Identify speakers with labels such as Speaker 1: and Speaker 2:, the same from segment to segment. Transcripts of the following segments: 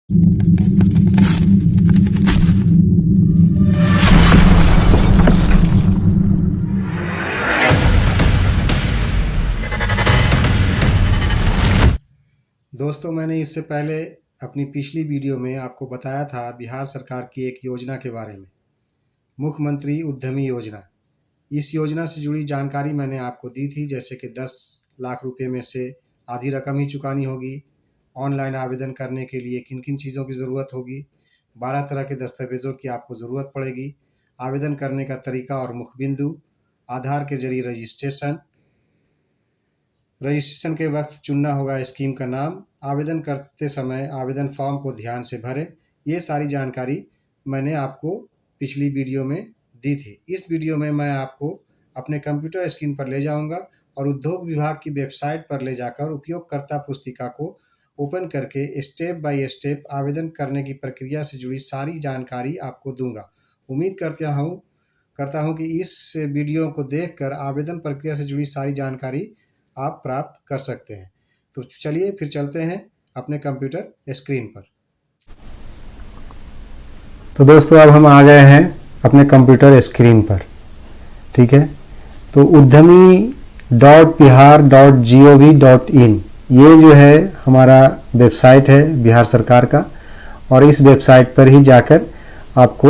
Speaker 1: दोस्तों, मैंने इससे पहले अपनी पिछली वीडियो में आपको बताया था बिहार सरकार की एक योजना के बारे में, मुख्यमंत्री उद्यमी योजना। इस योजना से जुड़ी जानकारी मैंने आपको दी थी, जैसे कि 10 लाख रुपए में से आधी रकम ही चुकानी होगी, ऑनलाइन आवेदन करने के लिए किन किन चीज़ों की ज़रूरत होगी, 12 तरह के दस्तावेज़ों की आपको ज़रूरत पड़ेगी, आवेदन करने का तरीका और मुख्य बिंदु, आधार के जरिए रजिस्ट्रेशन के वक्त चुनना होगा स्कीम का नाम, आवेदन करते समय आवेदन फॉर्म को ध्यान से भरें। ये सारी जानकारी मैंने आपको पिछली वीडियो में दी थी। इस वीडियो में मैं आपको अपने कंप्यूटर स्क्रीन पर ले जाऊंगा और उद्योग विभाग की वेबसाइट पर ले जाकर उपयोगकर्ता पुस्तिका को ओपन करके स्टेप बाय स्टेप आवेदन करने की प्रक्रिया से जुड़ी सारी जानकारी आपको दूंगा। उम्मीद करता हूं कि इस वीडियो को देखकर आवेदन प्रक्रिया से जुड़ी सारी जानकारी आप प्राप्त कर सकते हैं। तो चलिए फिर चलते हैं अपने कंप्यूटर स्क्रीन पर। तो दोस्तों, अब हम आ गए हैं अपने कंप्यूटर स्क्रीन पर। ठीक है, तो uddhami.bihar.gov.in ये जो है हमारा वेबसाइट है बिहार सरकार का, और इस वेबसाइट पर ही जाकर आपको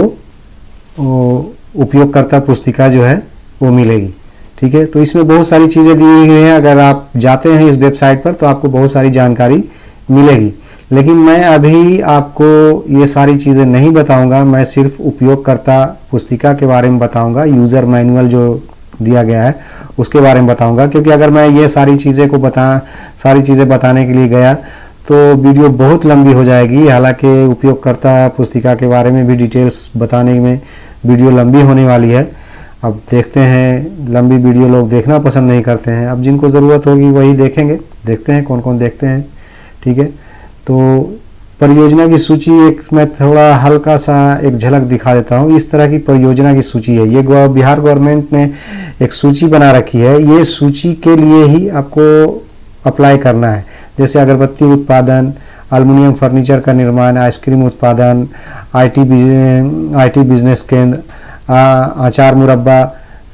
Speaker 1: उपयोगकर्ता पुस्तिका जो है वो मिलेगी। ठीक है, तो इसमें बहुत सारी चीज़ें दी हुई हैं। अगर आप जाते हैं इस वेबसाइट पर तो आपको बहुत सारी जानकारी मिलेगी, लेकिन मैं अभी आपको ये सारी चीज़ें नहीं बताऊंगा। मैं सिर्फ उपयोगकर्ता पुस्तिका के बारे में बताऊंगा, यूज़र मैनुअल जो दिया गया है उसके बारे में बताऊंगा, क्योंकि अगर मैं ये सारी चीज़ें बताने के लिए गया तो वीडियो बहुत लंबी हो जाएगी। हालांकि उपयोगकर्ता पुस्तिका के बारे में भी डिटेल्स बताने में वीडियो लंबी होने वाली है। अब देखते हैं, लंबी वीडियो लोग देखना पसंद नहीं करते हैं। अब जिनको ज़रूरत होगी वही देखेंगे, देखते हैं कौन कौन देखते हैं। ठीक है, तो परियोजना की सूची मैं थोड़ा हल्का सा एक झलक दिखा देता हूँ। इस तरह की परियोजना की सूची है, ये बिहार गवर्नमेंट ने एक सूची बना रखी है। ये सूची के लिए ही आपको अप्लाई करना है, जैसे अगरबत्ती उत्पादन, एल्युमिनियम फर्नीचर का निर्माण, आइसक्रीम उत्पादन, आईटी बिजनेस केंद्र, अचार मुरब्बा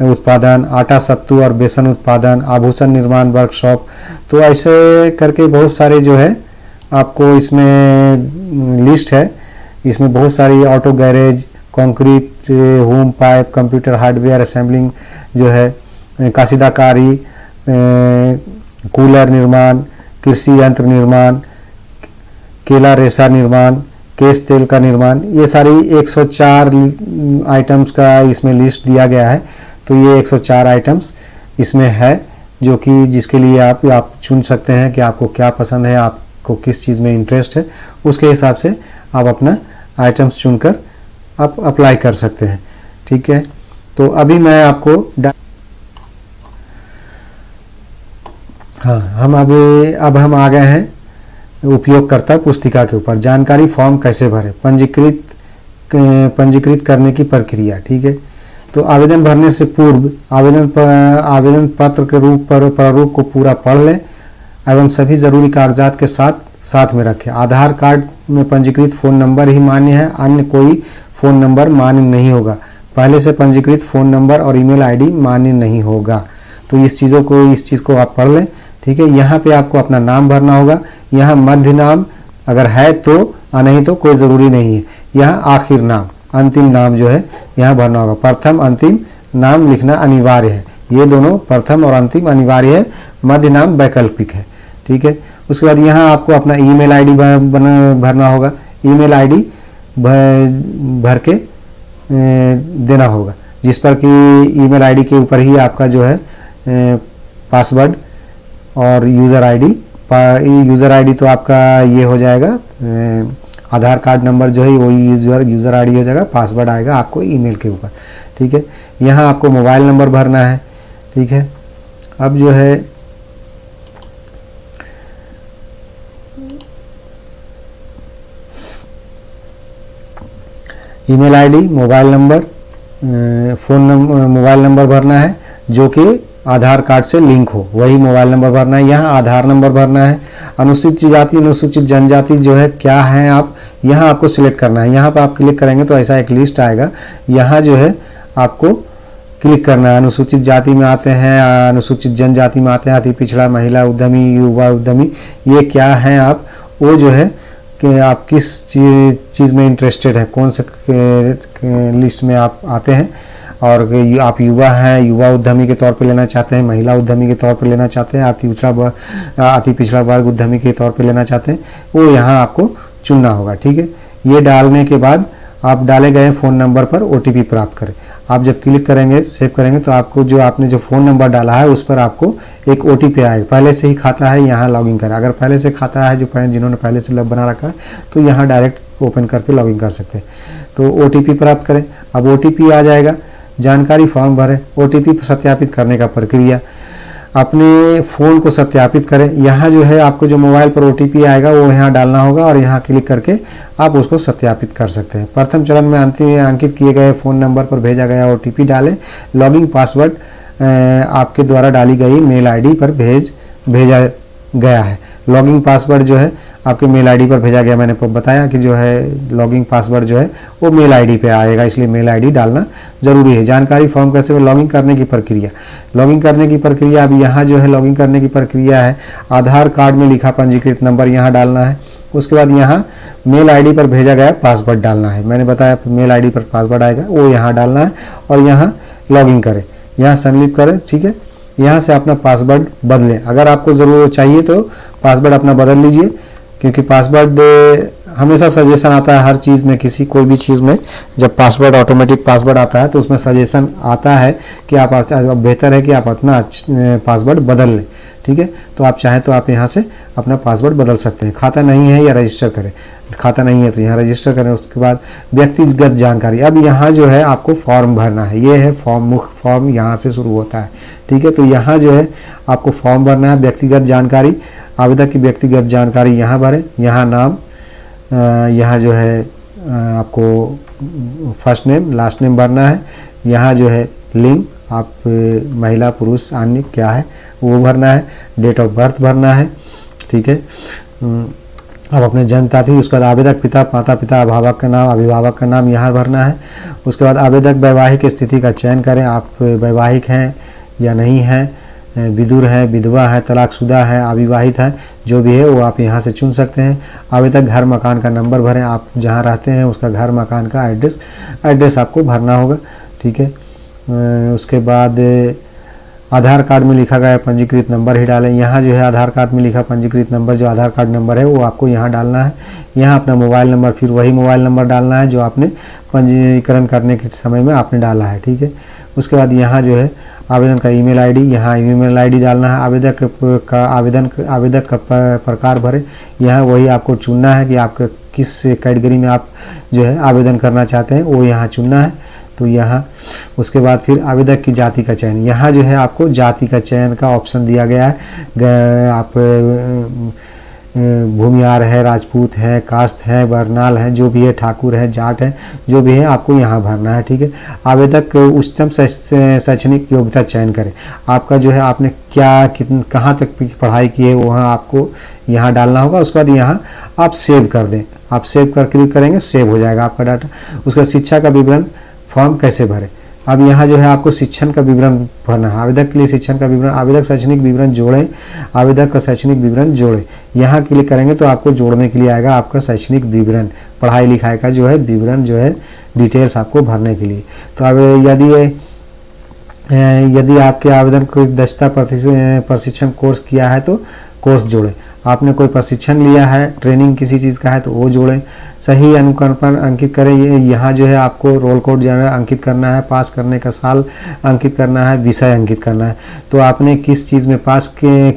Speaker 1: उत्पादन, आटा सत्तू और बेसन उत्पादन, आभूषण निर्माण वर्कशॉप। तो ऐसे करके बहुत सारे जो है आपको इसमें लिस्ट है। इसमें बहुत सारी auto garage, concrete, home pipe, computer hardware assembling जो है, काशीदाकारी, कूलर निर्माण, कृषि यंत्र निर्माण, केला रेशा निर्माण, केश तेल का निर्माण, ये सारी 104 आइटम्स का इसमें लिस्ट दिया गया है। तो ये 104 आइटम्स इसमें है, जो कि जिसके लिए आप चुन सकते हैं कि आपको क्या पसंद है, आपको किस चीज़ में इंटरेस्ट है, उसके हिसाब से आप अपना आइटम्स चुनकर आप अप्लाई कर सकते हैं। ठीक है, तो अभी मैं आपको अब हम आ गए हैं उपयोगकर्ता पुस्तिका के ऊपर। जानकारी फॉर्म कैसे भरें, पंजीकृत करने की प्रक्रिया। ठीक है, तो आवेदन भरने से पूर्व आवेदन पत्र के प्रारूप को पूरा पढ़ लें एवं सभी जरूरी कागजात के साथ में रखें। आधार कार्ड में पंजीकृत फ़ोन नंबर ही मान्य है, अन्य कोई फ़ोन नंबर मान्य नहीं होगा। पहले से पंजीकृत फ़ोन नंबर और ईमेल आईडी मान्य नहीं होगा। तो इस चीज़ को आप पढ़ लें। ठीक है, यहाँ पे आपको अपना नाम भरना होगा। यहाँ मध्य नाम अगर है तो, नहीं तो कोई ज़रूरी नहीं है। यहाँ आखिर नाम, अंतिम नाम जो है यहाँ भरना होगा। प्रथम अंतिम नाम लिखना अनिवार्य है। ये दोनों प्रथम और अंतिम अनिवार्य है, मध्य नाम वैकल्पिक है। ठीक है, उसके बाद यहाँ आपको अपना ईमेल आईडी भरना होगा। ईमेल आईडी भर के देना होगा, जिस पर कि ईमेल आईडी के ऊपर ही आपका जो है पासवर्ड और यूज़र आईडी तो आपका ये हो जाएगा, आधार कार्ड नंबर जो है वही यूज़र आईडी हो जाएगा, पासवर्ड आएगा आपको ईमेल के ऊपर। ठीक है, यहाँ आपको मोबाइल नंबर भरना है। ठीक है, अब जो है email ID, mobile number, mobile number भरना है, जो कि आधार कार्ड से लिंक हो, वही मोबाइल नंबर भरना है। यहाँ आधार नंबर भरना है। अनुसूचित जाति अनुसूचित जनजाति जो है क्या है, आप यहाँ आपको सिलेक्ट करना है। यहाँ पर आप क्लिक करेंगे तो ऐसा एक लिस्ट आएगा, यहाँ जो है आपको क्लिक करना है। अनुसूचित जाति में आते हैं, अनुसूचित जनजाति में आते हैं, अति पिछड़ा, महिला उद्यमी, युवा उद्यमी, ये क्या है आप वो जो है कि आप किस चीज़ में इंटरेस्टेड है, कौन से लिस्ट में आप आते हैं, और आप युवा हैं, युवा उद्यमी के तौर पे लेना चाहते हैं, महिला उद्यमी के तौर पे लेना चाहते हैं, अति पिछड़ा वर्ग उद्यमी के तौर पे लेना चाहते हैं, वो यहाँ आपको चुनना होगा। ठीक है, ये डालने के बाद आप डाले गए फ़ोन नंबर पर OTP प्राप्त करें। आप जब क्लिक करेंगे, सेव करेंगे, तो आपको जो आपने जो फ़ोन नंबर डाला है उस पर आपको एक OTP आएगा। पहले से ही खाता है, यहाँ लॉगिन करें। अगर पहले से खाता है, जिन्होंने पहले से बना रखा है, तो यहाँ डायरेक्ट ओपन करके लॉगिन कर सकते हैं। तो OTP प्राप्त करें। अब OTP आ जाएगा, जानकारी फॉर्म भरें। OTP सत्यापित करने का प्रक्रिया, अपने फ़ोन को सत्यापित करें। यहाँ जो है आपको जो मोबाइल पर OTP आएगा वो यहाँ डालना होगा और यहाँ क्लिक करके आप उसको सत्यापित कर सकते हैं। प्रथम चरण में अंकित किए गए फ़ोन नंबर पर भेजा गया OTP डालें। लॉगिन पासवर्ड आपके द्वारा डाली गई मेल ID पर भेजा गया है। लॉगिन पासवर्ड जो है आपके मेल ID पर भेजा गया। मैंने बताया कि जो है लॉगिन पासवर्ड जो है वो मेल ID पे आएगा, इसलिए मेल ID डालना ज़रूरी है। जानकारी फॉर्म कैसे, लॉगिन करने की प्रक्रिया। लॉगिन करने की प्रक्रिया, अब यहाँ जो है लॉगिन करने की प्रक्रिया है, आधार कार्ड में लिखा पंजीकृत नंबर यहाँ डालना है। उसके बाद यहाँ मेल ID पर भेजा गया पासवर्ड डालना है। मैंने बताया मेल ID पर पासवर्ड आएगा, वो यहाँ डालना है और यहाँ लॉगिन करें, यहाँ संलिप्त करें। ठीक है, यहाँ से अपना पासवर्ड बदलें। अगर आपको ज़रूरत चाहिए तो पासवर्ड अपना बदल लीजिए, क्योंकि पासवर्ड हमेशा सजेशन आता है हर चीज़ में, कोई भी चीज़ में जब पासवर्ड ऑटोमेटिक पासवर्ड आता है तो उसमें सजेशन आता है कि आप बेहतर है कि आप अपना पासवर्ड बदल लें। ठीक है, तो आप चाहें तो आप यहाँ से अपना पासवर्ड बदल सकते हैं। खाता नहीं है या रजिस्टर करें, खाता नहीं है तो यहाँ रजिस्टर करें। उसके बाद व्यक्तिगत जानकारी, अब यहाँ जो है आपको फॉर्म भरना है। ये है फॉर्म, मुख्य फॉर्म यहाँ से शुरू होता है। ठीक है, तो यहाँ जो है आपको फॉर्म भरना है। व्यक्तिगत जानकारी, आवेदक की व्यक्तिगत जानकारी यहाँ भरें। यहाँ नाम, यहाँ जो है आपको फर्स्ट नेम लास्ट नेम भरना है। यहाँ जो है लिंग, आप महिला पुरुष अन्य क्या है वो भरना है। डेट ऑफ बर्थ भरना है। ठीक है, अब अपने जन्म तारीख, उसके बाद आवेदक पिता, माता पिता, अभिभावक का नाम यहाँ भरना है। उसके बाद आवेदक वैवाहिक स्थिति का चयन करें, आप वैवाहिक हैं या नहीं हैं, विधुर है, विधवा है, तलाकशुदा है, अविवाहित है, जो भी है वो आप यहाँ से चुन सकते हैं। आवेदक घर मकान का नंबर भरें, आप जहाँ रहते हैं उसका घर मकान का एड्रेस आपको भरना होगा। ठीक है, उसके बाद आधार कार्ड में लिखा गया पंजीकृत नंबर ही डालें। यहाँ जो है आधार कार्ड में लिखा पंजीकृत नंबर, जो आधार कार्ड नंबर है वो आपको यहाँ डालना है। यहाँ अपना मोबाइल नंबर, फिर वही मोबाइल नंबर डालना है जो आपने पंजीकरण करने के समय में आपने डाला है। ठीक है, उसके बाद यहाँ जो है आवेदन का ईमेल ID, यहाँ ईमेल ID डालना है। आवेदक का प्रकार भरें, यहाँ वही आपको चुनना है कि आपके किस कैटेगरी में आप जो है आवेदन करना चाहते हैं, वो यहाँ चुनना है। तो यहाँ उसके बाद फिर आवेदक की जाति का चयन, यहाँ जो है आपको जाति का चयन का ऑप्शन दिया गया है। आप भूमिहार है, राजपूत है, कास्ट है, बरनाल है, जो भी है, ठाकुर है, जाट है, जो भी है आपको यहाँ भरना है। ठीक है, आवेदक उच्चतम शैक्षणिक योग्यता चयन करें। आपका जो है आपने कहाँ तक पढ़ाई की है वहाँ आपको यहाँ डालना होगा। उसके बाद यहाँ आप सेव कर दें, आप सेव कर क्लिक करेंगे, सेव हो जाएगा आपका डाटा। उसके बाद शिक्षा का विवरण फॉर्म कैसे भरें, अब यहाँ जो है आपको शिक्षण का विवरण भरना है। आवेदक के लिए शिक्षण का विवरण, आवेदक शैक्षणिक विवरण जोड़ें, आवेदक का शैक्षणिक विवरण जोड़ें। यहाँ क्लिक करेंगे तो आपको जोड़ने के लिए आएगा आपका शैक्षणिक विवरण, पढ़ाई लिखाई का जो है विवरण जो है डिटेल्स आपको भरने के लिए। तो अब यदि आपके आवेदन को दक्षता प्रशिक्षण कोर्स किया है तो कोर्स जोड़ें। आपने कोई प्रशिक्षण लिया है, ट्रेनिंग किसी चीज़ का है तो वो जोड़ें। सही अनुक्रम पर अंकित करें। यहाँ जो है आपको रोल कोड जो है अंकित करना है, पास करने का साल अंकित करना है, विषय अंकित करना है। तो आपने किस चीज़ में पास किए,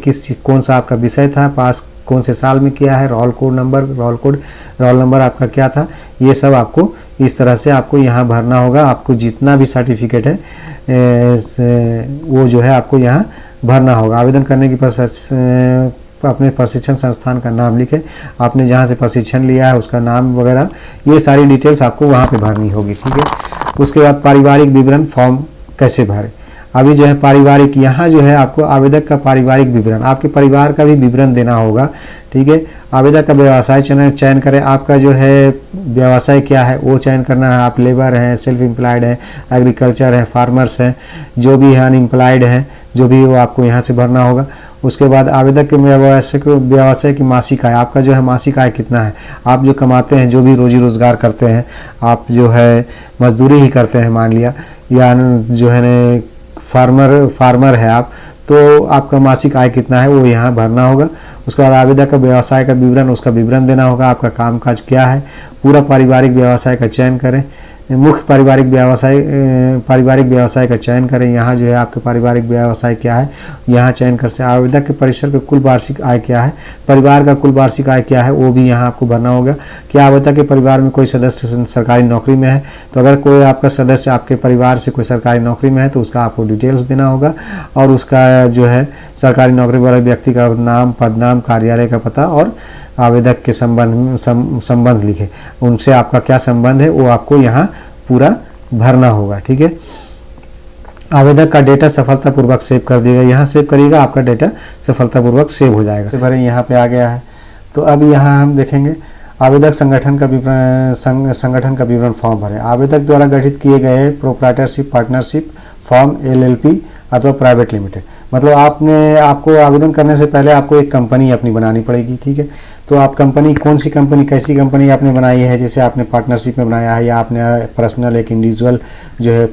Speaker 1: कौन सा आपका विषय था, पास कौन से साल में किया है, रोल नंबर आपका क्या था, ये सब आपको इस तरह से आपको यहाँ भरना होगा। आपको जितना भी सर्टिफिकेट है वो जो है आपको यहाँ भरना होगा। आवेदन करने की अपने प्रशिक्षण संस्थान का नाम लिखें, आपने जहाँ से प्रशिक्षण लिया है उसका नाम वगैरह, ये सारी डिटेल्स आपको वहाँ पे भरनी होगी। ठीक है, उसके बाद पारिवारिक विवरण फॉर्म कैसे भरें। अभी जो है पारिवारिक, यहाँ जो है आपको आवेदक का पारिवारिक विवरण, आपके परिवार का भी विवरण देना होगा, ठीक है। आवेदक का व्यवसाय चयन करें, आपका जो है व्यवसाय क्या है वो चयन करना है। आप लेबर हैं, सेल्फ एम्प्लॉयड हैं, एग्रीकल्चर है, फार्मर्स हैं, जो भी है अनएम्प्लॉयड है, जो भी वो आपको यहाँ से भरना होगा। उसके बाद आवेदक के व्यवसाय की मासिक आय, आपका जो है मासिक आय कितना है, आप जो कमाते हैं, जो भी रोजी रोजगार करते हैं, आप जो है मजदूरी ही करते हैं मान लिया, या जो है न फार्मर है आप, तो आपका मासिक आय कितना है वो यहाँ भरना होगा। उसके बाद आवेदक का व्यवसाय का विवरण, उसका विवरण देना होगा, आपका कामकाज क्या है। पूरा पारिवारिक व्यवसाय का चयन करें, मुख्य पारिवारिक व्यवसाय का चयन करें। यहाँ जो है आपके पारिवारिक व्यवसाय क्या है यहाँ चयन कर से। आवेदक के परिसर के कुल वार्षिक आय क्या है, परिवार का कुल वार्षिक आय क्या है वो भी यहाँ आपको भरना होगा। क्या आवेदक के परिवार में कोई सदस्य सरकारी नौकरी में है, तो अगर कोई आपका सदस्य आपके परिवार से कोई सरकारी नौकरी में है तो उसका आपको डिटेल्स देना होगा, और उसका जो है सरकारी नौकरी वाले व्यक्ति का नाम, पदनाम, कार्यालय का पता और आवेदक के संबंध लिखे, उनसे आपका क्या संबंध है वो आपको यहाँ पूरा भरना होगा, ठीक है। आवेदक का डेटा सफलतापूर्वक सेव कर दिएगा, यहाँ सेव करिएगा, आपका डेटा सफलतापूर्वक सेव हो जाएगा। भरे यहाँ पे आ गया है, तो अब यहाँ हम देखेंगे आवेदक संगठन का विवरण फॉर्म भरें। आवेदक द्वारा गठित किए गए प्रोप्राइटरशिप, पार्टनरशिप, फॉर्म, एलएलपी अथवा प्राइवेट लिमिटेड, मतलब आपको आवेदन करने से पहले आपको एक कंपनी अपनी बनानी पड़ेगी, ठीक है। तो आप कंपनी, कौन सी कंपनी, कैसी कंपनी आपने बनाई है, जैसे आपने पार्टनरशिप में बनाया है या आपने पर्सनल एक इंडिविजुअल जो है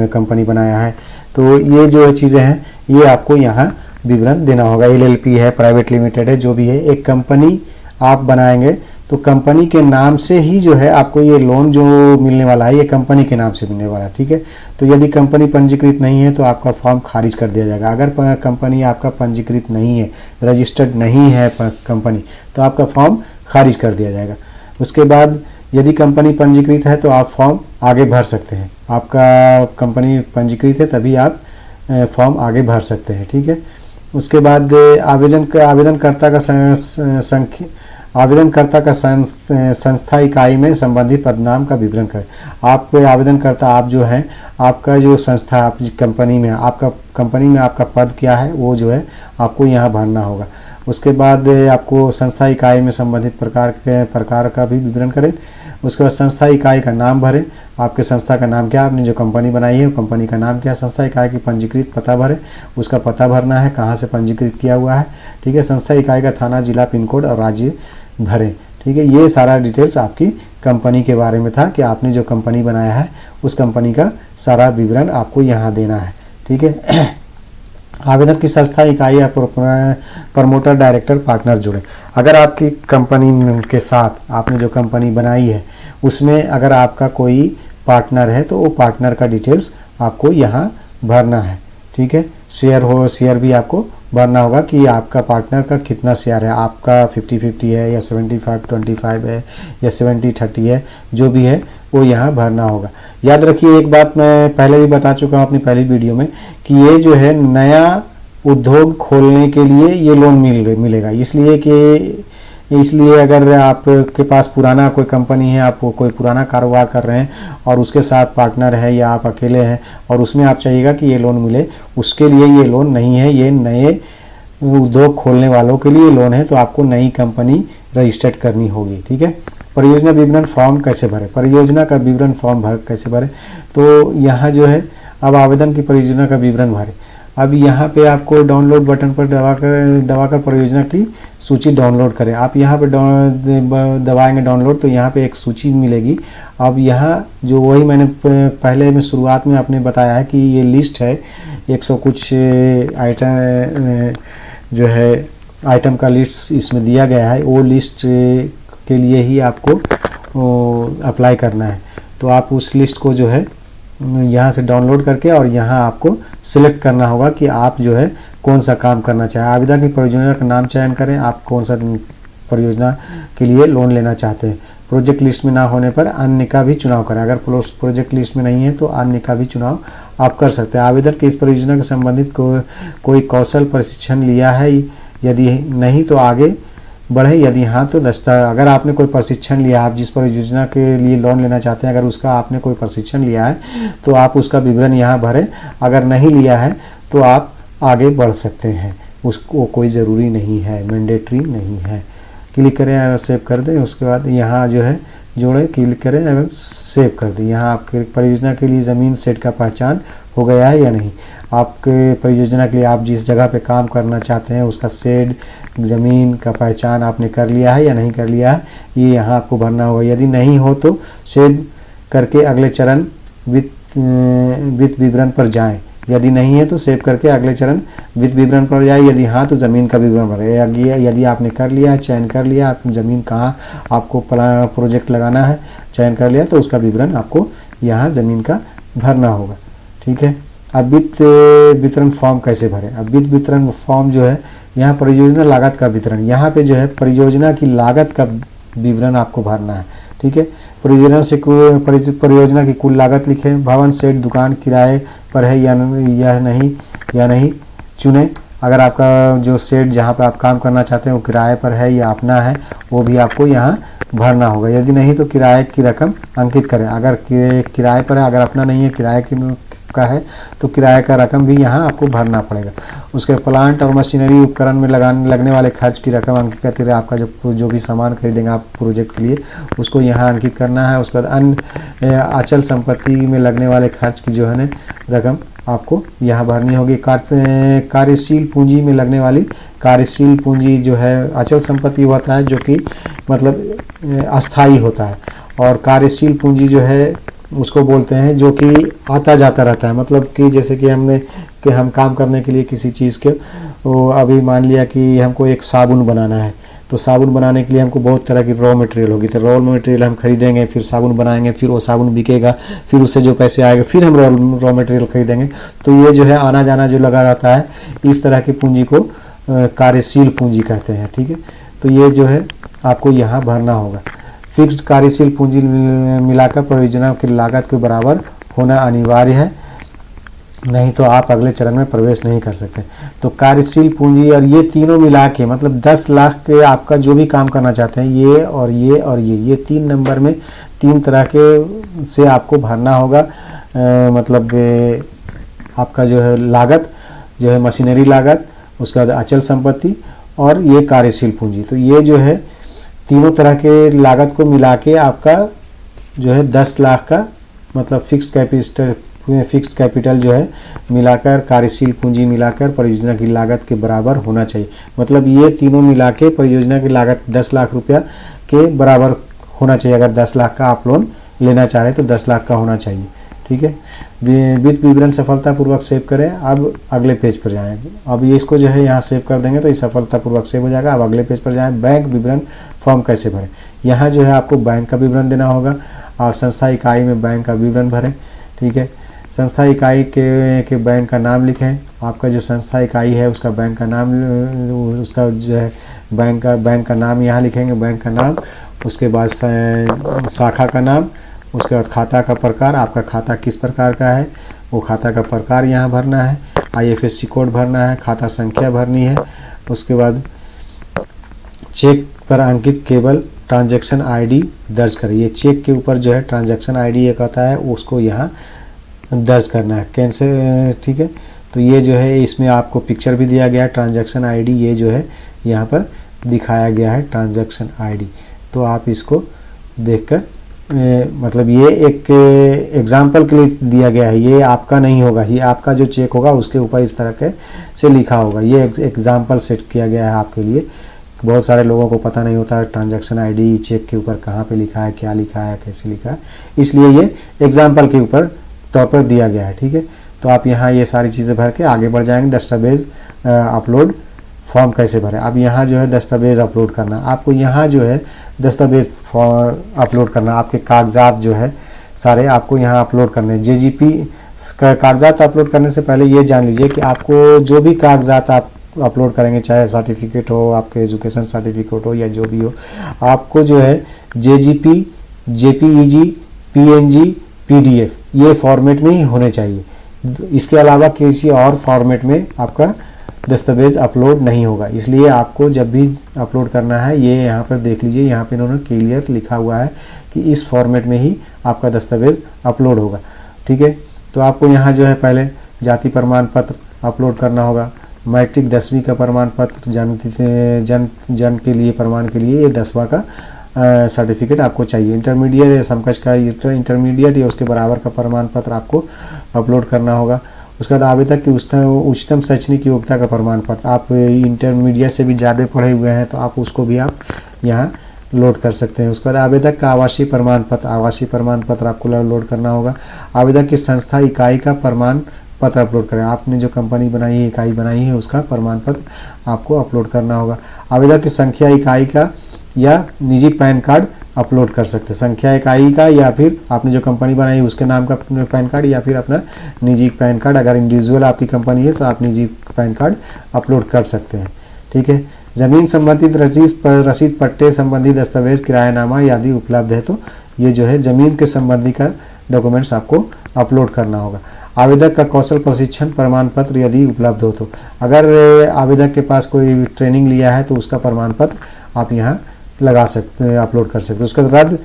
Speaker 1: कंपनी बनाया है, तो ये जो चीज़ें हैं ये आपको यहाँ विवरण देना होगा। एलएलपी है, प्राइवेट लिमिटेड है, जो भी है, एक कंपनी आप बनाएंगे तो कंपनी के नाम से ही जो है आपको ये लोन जो मिलने वाला है ये कंपनी के नाम से मिलने वाला है, ठीक है। तो यदि कंपनी पंजीकृत नहीं है तो आपका फॉर्म खारिज कर दिया जाएगा। अगर कंपनी आपका पंजीकृत नहीं है, रजिस्टर्ड नहीं है कंपनी, तो आपका फॉर्म खारिज कर दिया जाएगा। उसके बाद यदि कंपनी पंजीकृत है तो आप फॉर्म आगे भर सकते हैं। आपका कंपनी पंजीकृत है तभी आप फॉर्म आगे भर सकते हैं, ठीक है। उसके बाद आवेदनकर्ता का संस्था इकाई में संबंधित पदनाम का विवरण करें। आप आवेदनकर्ता, आप जो हैं, आपका जो संस्था, आप कंपनी में, आपका कंपनी में आपका पद क्या है वो जो है आपको यहाँ भरना होगा। उसके बाद आपको संस्था इकाई में संबंधित प्रकार का भी विवरण करें। उसके बाद संस्था इकाई का नाम भरें, आपके संस्था का नाम क्या, आपने जो कंपनी बनाई है वो कंपनी का नाम क्या। संस्था इकाई की पंजीकृत पता भरें, उसका पता भरना है, कहाँ से पंजीकृत किया हुआ है, ठीक है। संस्था इकाई का थाना, जिला, पिन कोड और राज्य भरें, ठीक है। ये सारा डिटेल्स आपकी कंपनी के बारे में था कि आपने जो कंपनी बनाया है उस कंपनी का सारा विवरण आपको यहाँ देना है, ठीक है। आवेदन की संस्था इकाई या प्रमोटर, डायरेक्टर, पार्टनर जुड़े। अगर आपकी कंपनी के साथ आपने जो कंपनी बनाई है उसमें अगर आपका कोई पार्टनर है तो वो पार्टनर का डिटेल्स आपको यहाँ भरना है, ठीक है। शेयर भी आपको भरना होगा कि आपका पार्टनर का कितना शेयर है, आपका 50-50 है या 75-25 है या 70-30 है, जो भी है वो यहाँ भरना होगा। याद रखिए एक बात मैं पहले भी बता चुका हूँ अपनी पहली वीडियो में कि ये जो है नया उद्योग खोलने के लिए ये लोन मिलेगा, इसलिए अगर आपके पास पुराना कोई कंपनी है, आप कोई पुराना कारोबार कर रहे हैं और उसके साथ पार्टनर है या आप अकेले हैं और उसमें आप चाहिएगा कि ये लोन मिले, उसके लिए ये लोन नहीं है, ये नए उद्योग खोलने वालों के लिए लोन है। तो आपको नई कंपनी रजिस्टर्ड करनी होगी, ठीक है। परियोजना विवरण फॉर्म कैसे भरें, परियोजना का विवरण फॉर्म कैसे भरें, तो यहाँ जो है अब आवेदन की परियोजना का विवरण भरें। अब यहाँ पे आपको डाउनलोड बटन पर दबाकर परियोजना की सूची डाउनलोड करें। आप यहाँ पे दबाएंगे डाउनलोड तो यहाँ पे एक सूची मिलेगी। अब यहाँ जो वही मैंने पहले में शुरुआत में आपने बताया है कि ये लिस्ट है 100 कुछ आइटम जो है आइटम का लिस्ट इसमें दिया गया है, वो लिस्ट के लिए ही आपको अप्लाई करना है। तो आप उस लिस्ट को जो है यहाँ से डाउनलोड करके और यहाँ आपको सिलेक्ट करना होगा कि आप जो है कौन सा काम करना चाहें। आवेदन की परियोजना का नाम चयन करें, आप कौन सा परियोजना के लिए लोन लेना चाहते हैं। प्रोजेक्ट लिस्ट में ना होने पर अन्य का भी चुनाव करें। अगर प्रोजेक्ट लिस्ट में नहीं है तो अन्य का भी चुनाव आप कर सकते हैं। आवेदन की इस परियोजना के संबंधित कोई कौशल प्रशिक्षण लिया है, यदि नहीं तो आगे बढ़े, यदि हाँ तो अगर आपने कोई प्रशिक्षण लिया, आप जिस परियोजना के लिए लोन लेना चाहते हैं, अगर उसका आपने कोई प्रशिक्षण लिया है तो आप उसका विवरण यहाँ भरें। अगर नहीं लिया है तो आप आगे बढ़ सकते हैं, उसको कोई ज़रूरी नहीं है, मैंडेटरी नहीं है। क्लिक करें और सेव कर दें। उसके बाद यहाँ जो है जोड़े, क्लिक करें एवं सेव कर दें। यहाँ आपके परियोजना के लिए ज़मीन सेट का पहचान हो गया है या नहीं। आपके परियोजना के लिए आप जिस जगह पे काम करना चाहते हैं उसका शेड, ज़मीन का पहचान आपने कर लिया है या नहीं कर लिया है, ये यहाँ आपको भरना होगा। यदि नहीं हो तो सेव करके अगले चरण वित्त विवरण पर जाएं। यदि नहीं है तो सेव करके अगले चरण वित्त विवरण पर जाए। यदि हाँ तो ज़मीन का विवरण भरें। यदि आपने कर लिया है, चयन कर लिया, आप ज़मीन कहाँ आपको प्रोजेक्ट लगाना है चयन कर लिया, तो उसका विवरण आपको यहाँ ज़मीन का भरना होगा। ठीक है। अब वित्त वितरण फॉर्म कैसे भरें। अब वित्त वितरण फॉर्म जो है, यहाँ परियोजना लागत का वितरण, यहाँ पे जो है परियोजना की लागत का विवरण आपको भरना है। ठीक है। परियोजना की कुल लागत लिखें। भवन, शेड, दुकान किराए पर है या नहीं चुनें। अगर आपका जो शेड जहाँ पर आप काम करना चाहते हैं वो किराए पर है या अपना है, वो भी आपको यहाँ भरना होगा। यदि नहीं तो किराए की रकम अंकित करें। अगर किराए पर है, अगर अपना नहीं है, किराए का है, तो किराए का रकम भी यहाँ आपको भरना पड़ेगा। उसके प्लांट और मशीनरी उपकरण में लगने वाले खर्च की रकम अंकित करते रहे। आपका जो भी सामान खरीदेंगे आप प्रोजेक्ट के लिए, उसको यहाँ अंकित करना है। उसके बाद अन्य अचल संपत्ति में लगने वाले खर्च की जो है ना रकम आपको यहाँ भरनी होगी। कार्यशील पूंजी में लगने वाली, कार्यशील पूंजी जो है अचल संपत्ति होता है जो कि मतलब अस्थाई होता है, और कार्यशील पूंजी जो है उसको बोलते हैं जो कि आता जाता रहता है। मतलब कि जैसे कि हम काम करने के लिए किसी चीज़ के, वो अभी मान लिया कि हमको एक साबुन बनाना है, तो साबुन बनाने के लिए हमको बहुत तरह की रॉ मटेरियल होगी, तो रॉ मटेरियल हम खरीदेंगे, फिर साबुन बनाएंगे, फिर वो साबुन बिकेगा, फिर उससे जो पैसे आएगा फिर हम रॉ मटेरियल खरीदेंगे। तो ये जो है आना जाना जो लगा रहता है, इस तरह की पूंजी को कार्यशील पूंजी कहते हैं। ठीक है। तो ये जो है आपको यहाँ भरना होगा। फिक्स्ड कार्यशील पूंजी मिलाकर परियोजना की लागत के बराबर होना अनिवार्य है, नहीं तो आप अगले चरण में प्रवेश नहीं कर सकते। तो कार्यशील पूंजी और ये तीनों मिला के मतलब 10 लाख के आपका जो भी काम करना चाहते हैं, ये और ये और ये 3 नंबर में 3 तरह के से आपको भरना होगा। मतलब आपका जो है लागत जो है मशीनरी लागत, उसके बाद अचल संपत्ति और ये कार्यशील पूंजी। तो ये जो है तीनों तरह के लागत को मिला के आपका जो है 10 लाख का मतलब फिक्स्ड कैपिटल जो है मिलाकर, कार्यशील पूंजी मिलाकर परियोजना की लागत के बराबर होना चाहिए। मतलब ये तीनों मिला के परियोजना की लागत 10 लाख रुपया के बराबर होना चाहिए। अगर 10 लाख का आप लोन लेना चाह रहे हैं तो 10 लाख का होना चाहिए। ठीक है। वित्त विवरण सफलतापूर्वक सेव करें। अब अगले पेज पर जाएं। अब ये इसको जो है यहाँ सेव कर देंगे तो ये सफलतापूर्वक सेव हो जाएगा। अब अगले पेज पर जाएं। बैंक विवरण फॉर्म कैसे भरें। यहाँ जो है आपको बैंक का विवरण देना होगा और संस्था इकाई में बैंक का विवरण भरें। ठीक है। संस्था इकाई के बैंक का नाम लिखें। आपका जो संस्था इकाई है उसका बैंक का नाम, उसका जो है बैंक का नाम यहाँ लिखेंगे, बैंक का नाम। उसके बाद शाखा का नाम, उसके बाद खाता का प्रकार, आपका खाता किस प्रकार का है वो खाता का प्रकार यहाँ भरना है। IFSC कोड भरना है, खाता संख्या भरनी है। उसके बाद चेक पर अंकित केवल ट्रांजैक्शन ID दर्ज करें। ये चेक के ऊपर जो है ट्रांजैक्शन ID एक आता है, उसको यहाँ दर्ज करना है कैंसिल। ठीक है। तो ये जो है इसमें आपको पिक्चर भी दिया गया है ट्रांजैक्शन ID, ये जो है यहाँ पर दिखाया गया है ट्रांजैक्शन ID। तो आप इसको देखकर मतलब ये एक एग्जाम्पल के लिए दिया गया है, ये आपका नहीं होगा। ये आपका जो चेक होगा उसके ऊपर इस तरह के से लिखा होगा। ये एग्जाम्पल सेट किया गया है आपके लिए। बहुत सारे लोगों को पता नहीं होता है ट्रांजैक्शन ID चेक के ऊपर कहाँ पे लिखा है, क्या लिखा है, कैसे लिखा है, इसलिए ये एग्जाम्पल के ऊपर तौर पर दिया गया है। ठीक है। तो आप यहाँ ये सारी चीज़ें भर के आगे बढ़ जाएंगे। दस्तावेज अपलोड फॉर्म कैसे भरें। अब यहाँ जो है दस्तावेज अपलोड करना, आपको यहाँ जो है दस्तावेज अपलोड करना, आपके कागजात जो है सारे आपको यहाँ अपलोड करने। JGP कागजात अपलोड करने से पहले ये जान लीजिए कि आपको जो भी कागजात आप अपलोड करेंगे, चाहे सर्टिफिकेट हो, आपके एजुकेशन सर्टिफिकेट हो या जो भी हो, आपको जो है JGP, JPEG, PNG, PDF ये फॉर्मेट में ही होने चाहिए। इसके अलावा किसी और फॉर्मेट में आपका दस्तावेज़ अपलोड नहीं होगा। इसलिए आपको जब भी अपलोड करना है, ये यहाँ पर देख लीजिए, यहाँ पे इन्होंने क्लियर लिखा हुआ है कि इस फॉर्मेट में ही आपका दस्तावेज़ अपलोड होगा। ठीक है, तो आपको यहाँ जो है पहले जाति प्रमाण पत्र अपलोड करना होगा, मैट्रिक 10वीं का प्रमाण पत्र, जन्म के लिए प्रमाण के लिए ये 10वां का सर्टिफिकेट आपको चाहिए। इंटरमीडिएट या समकक्ष का इंटरमीडिएट या उसके बराबर का प्रमाण पत्र आपको अपलोड करना होगा। उसके बाद आवेदक की उच्चतम शैक्षणिक योग्यता का प्रमाण पत्र, आप इंटरमीडिएट से भी ज़्यादा पढ़े हुए हैं तो आप उसको भी आप यहाँ लोड कर सकते हैं। उसके बाद आवेदक का आवासीय प्रमाण पत्र आपको लोड करना होगा। आवेदक की संस्था इकाई का प्रमाण पत्र अपलोड करें, आपने जो कंपनी बनाई है, इकाई बनाई है, उसका प्रमाण पत्र आपको अपलोड करना होगा। आवेदक की संख्या इकाई का या निजी पैन कार्ड अपलोड कर सकते हैं, संख्या इकाई का या फिर आपने जो कंपनी बनाई है उसके नाम का पैन कार्ड या फिर अपना निजी पैन कार्ड। अगर इंडिविजुअल आपकी कंपनी है तो आप निजी पैन कार्ड अपलोड कर सकते हैं। ठीक है, ज़मीन संबंधित रसीद पट्टे संबंधी दस्तावेज, किरायानामा यदि उपलब्ध है तो ये जो है ज़मीन के संबंधी का डॉक्यूमेंट्स आपको अपलोड करना होगा। आवेदक का कौशल प्रशिक्षण प्रमाण पत्र यदि उपलब्ध हो तो, अगर आवेदक के पास कोई ट्रेनिंग लिया है तो उसका प्रमाण पत्र आप यहाँ लगा सकते हैं, अपलोड कर सकते हैं। उसके बाद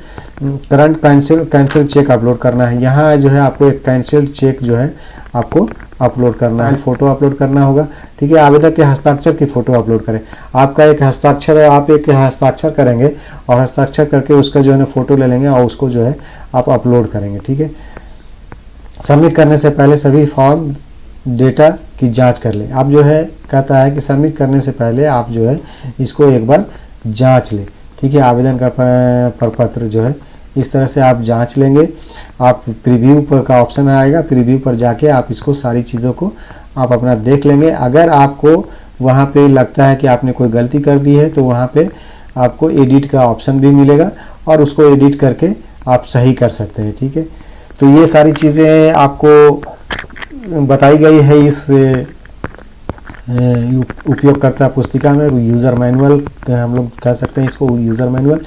Speaker 1: करंट कैंसिल चेक अपलोड करना है। यहाँ जो है आपको एक कैंसिल्ड चेक जो है आपको अपलोड करना है, फ़ोटो अपलोड करना होगा। ठीक है, आवेदक के हस्ताक्षर की फ़ोटो अपलोड करें। आपका एक हस्ताक्षर करेंगे और हस्ताक्षर करके उसका जो है ना फ़ोटो ले लेंगे और उसको जो है आप अपलोड करेंगे। ठीक है, सबमिट करने से पहले सभी फॉर्म डेटा की जांच कर लें। आप जो है कहता है कि सबमिट करने से पहले आप जो है इसको एक बार जांच लें। ठीक है, आवेदन का प्रपत्र जो है इस तरह से आप जांच लेंगे। आप प्रीव्यू पर का ऑप्शन आएगा, प्रीव्यू पर जाके आप इसको सारी चीज़ों को आप अपना देख लेंगे। अगर आपको वहाँ पे लगता है कि आपने कोई गलती कर दी है तो वहाँ पे आपको एडिट का ऑप्शन भी मिलेगा और उसको एडिट करके आप सही कर सकते हैं। ठीक है, तो ये सारी चीज़ें आपको बताई गई है इस उपयोगकर्ता पुस्तिका में, यूज़र मैनुअल हम लोग कह सकते हैं इसको, यूज़र मैनुअल।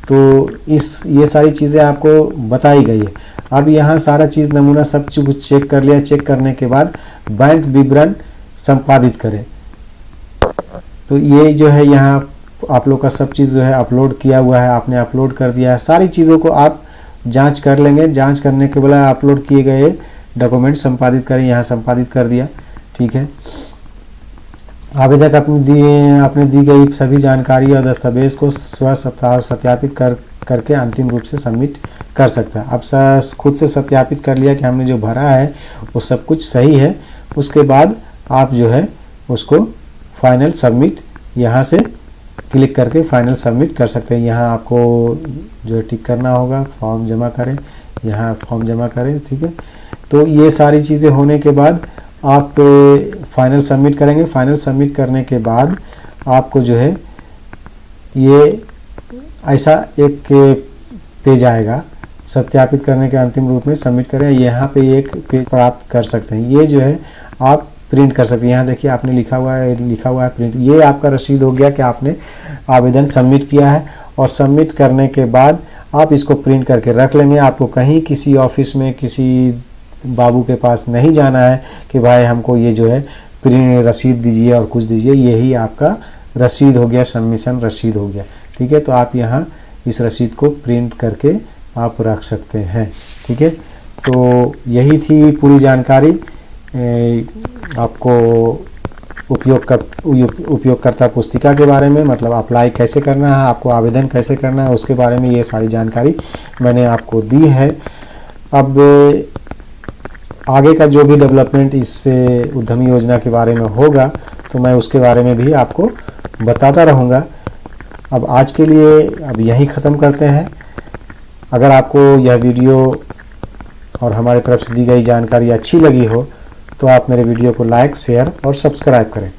Speaker 1: तो ये सारी चीज़ें आपको बताई गई है। अब यहाँ सारा चीज़ नमूना सब कुछ चेक कर लिया। चेक करने के बाद बैंक विवरण संपादित करें। तो ये जो है यहाँ आप लोग का सब चीज़ जो है अपलोड किया हुआ है, आपने अपलोड कर दिया है। सारी चीज़ों को आप जांच कर लेंगे। जांच करने के बाद अपलोड किए गए डॉक्यूमेंट संपादित करें, यहाँ संपादित कर दिया। ठीक है, आवेदक अपने दी गई सभी जानकारी और दस्तावेज को सत्यापित करके अंतिम रूप से सबमिट कर सकता है। अब खुद से सत्यापित कर लिया कि हमने जो भरा है वो सब कुछ सही है। उसके बाद आप जो है उसको फाइनल सबमिट यहाँ से क्लिक करके फाइनल सबमिट कर सकते हैं। यहाँ आपको जो है टिक करना होगा, फॉर्म जमा करें, यहाँ फॉर्म जमा करें। ठीक है, तो ये सारी चीज़ें होने के बाद आप फाइनल सबमिट करेंगे। फाइनल सबमिट करने के बाद आपको जो है ये ऐसा एक पेज आएगा, सत्यापित करने के अंतिम रूप में सबमिट करें। यहाँ पे एक पेज प्राप्त कर सकते हैं। ये जो है आप प्रिंट कर सकते हैं। यहाँ देखिए आपने लिखा हुआ है प्रिंट। ये आपका रसीद हो गया कि आपने आवेदन सबमिट किया है। और सबमिट करने के बाद आप इसको प्रिंट करके रख लेंगे। आपको कहीं किसी ऑफिस में किसी बाबू के पास नहीं जाना है कि भाई हमको ये जो है प्रिंट रसीद दीजिए और कुछ दीजिए। यही आपका रसीद हो गया, सबमिशन रसीद हो गया। ठीक है, तो आप यहाँ इस रसीद को प्रिंट करके आप रख सकते हैं। ठीक है, तो यही थी पूरी जानकारी आपको उपयोगकर्ता पुस्तिका के बारे में, मतलब अप्लाई कैसे करना है, आपको आवेदन कैसे करना है, उसके बारे में ये सारी जानकारी मैंने आपको दी है। अब आगे का जो भी डेवलपमेंट इस उद्यमी योजना के बारे में होगा तो मैं उसके बारे में भी आपको बताता रहूँगा। अब आज के लिए अब यहीं ख़त्म करते हैं। अगर आपको यह वीडियो और हमारी तरफ से दी गई जानकारी अच्छी लगी हो तो आप मेरे वीडियो को लाइक, शेयर और सब्सक्राइब करें।